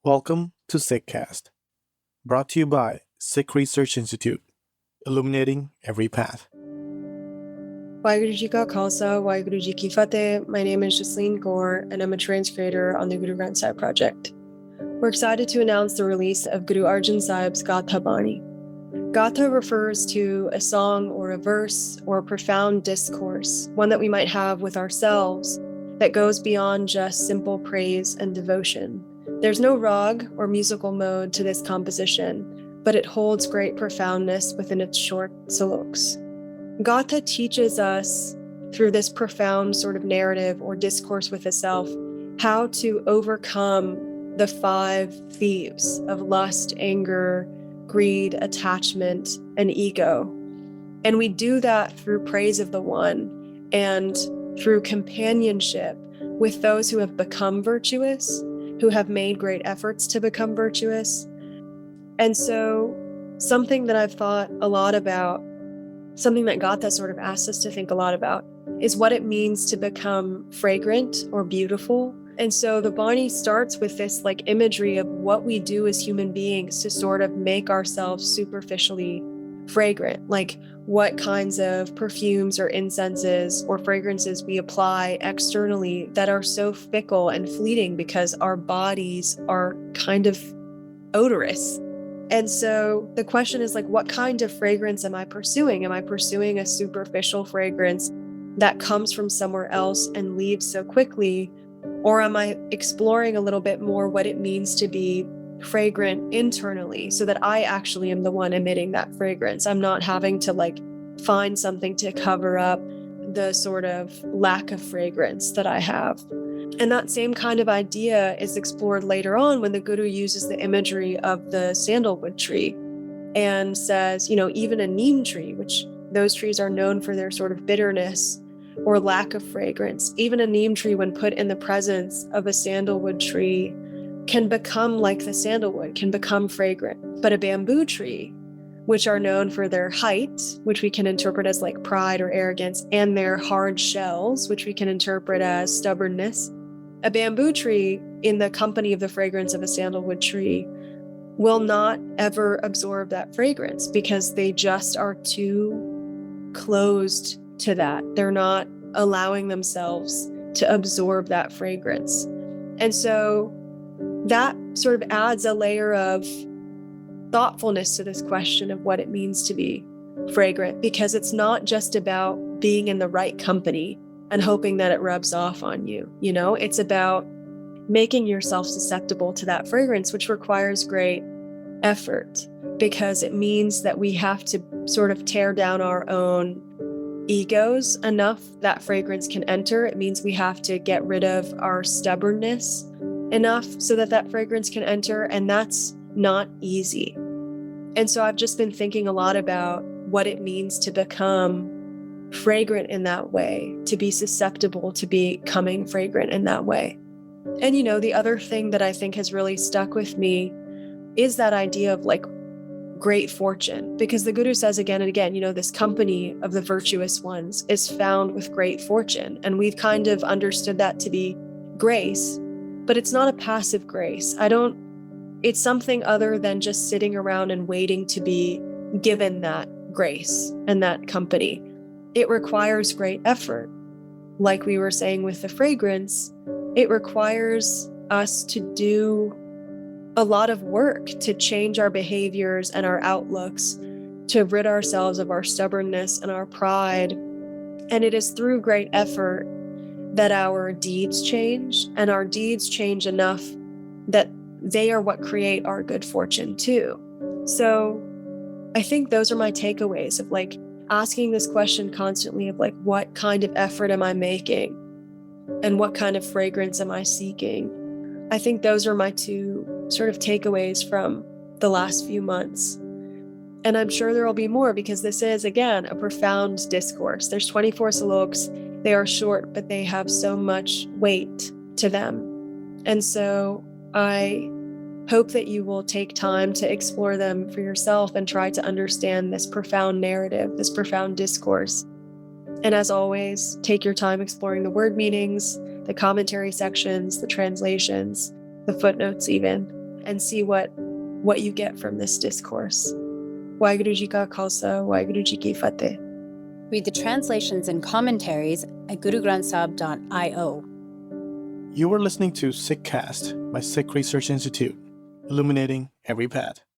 Welcome to Sikhcast, brought to you by Sikh Research Institute, illuminating every path. Waheguru Ji Ka Khalsa, Waheguru Ji Ki Fateh. My name is Jasleen Kaur, and I'm a trans creator on the Guru Granth Sahib project. We're excited to announce the release of Guru Arjan Sahib's Gatha Bani. Gatha refers to a song or a verse or a profound discourse, one that we might have with ourselves that goes beyond just simple praise and devotion. There's no rag or musical mode to this composition, but it holds great profoundness within its short saloks. Gatha teaches us through this profound sort of narrative or discourse with the self how to overcome the 5 thieves of lust, anger, greed, attachment, and ego. And we do that through praise of the One and through companionship with those who have become virtuous, who have made great efforts to become virtuous. And so something that I've thought a lot about, something that Gatha sort of asks us to think a lot about, is what it means to become fragrant or beautiful. And so the Bani starts with this imagery of what we do as human beings to sort of make ourselves superficially fragrant, like what kinds of perfumes or incenses or fragrances we apply externally that are so fickle and fleeting because our bodies are kind of odorous. And so the question is what kind of fragrance am I pursuing? Am I pursuing a superficial fragrance that comes from somewhere else and leaves so quickly? Or am I exploring a little bit more what it means to be fragrant internally so that I actually am the one emitting that fragrance? I'm not having to find something to cover up the sort of lack of fragrance that I have. And that same kind of idea is explored later on when the Guru uses the imagery of the sandalwood tree and says, even a neem tree, which those trees are known for their sort of bitterness or lack of fragrance, even a neem tree, when put in the presence of a sandalwood tree, can become like the sandalwood, can become fragrant. But a bamboo tree, which are known for their height, which we can interpret as pride or arrogance, and their hard shells, which we can interpret as stubbornness, a bamboo tree in the company of the fragrance of a sandalwood tree will not ever absorb that fragrance because they just are too closed to that. They're not allowing themselves to absorb that fragrance. And so that sort of adds a layer of thoughtfulness to this question of what it means to be fragrant, because it's not just about being in the right company and hoping that it rubs off on you. It's about making yourself susceptible to that fragrance, which requires great effort because it means that we have to sort of tear down our own egos enough that fragrance can enter. It means we have to get rid of our stubbornness enough so that that fragrance can enter, and that's not easy. And so I've just been thinking a lot about what it means to become fragrant in that way, to be susceptible to becoming fragrant in that way. And the other thing that I think has really stuck with me is that idea of great fortune, because the Guru says again and again, this company of the virtuous ones is found with great fortune. And we've kind of understood that to be grace, but it's not a passive grace. It's something other than just sitting around and waiting to be given that grace and that company. It requires great effort. Like we were saying with the fragrance, it requires us to do a lot of work to change our behaviors and our outlooks, to rid ourselves of our stubbornness and our pride. And it is through great effort that our deeds change, and our deeds change enough that they are what create our good fortune too. So I think those are my takeaways of asking this question constantly of what kind of effort am I making and what kind of fragrance am I seeking? I think those are my 2 sort of takeaways from the last few months. And I'm sure there will be more because this is, again, a profound discourse. There's 24 saloks. They are short, but they have so much weight to them. And so I hope that you will take time to explore them for yourself and try to understand this profound narrative, this profound discourse. And as always, take your time exploring the word meanings, the commentary sections, the translations, the footnotes even, and see what you get from this discourse. Waheguru Ji Ka Khalsa, Waheguru Ji Ki Fateh. Read the translations and commentaries at gurugranthsahib.io. You were listening to Sikhcast by Sikh Research Institute, illuminating every path.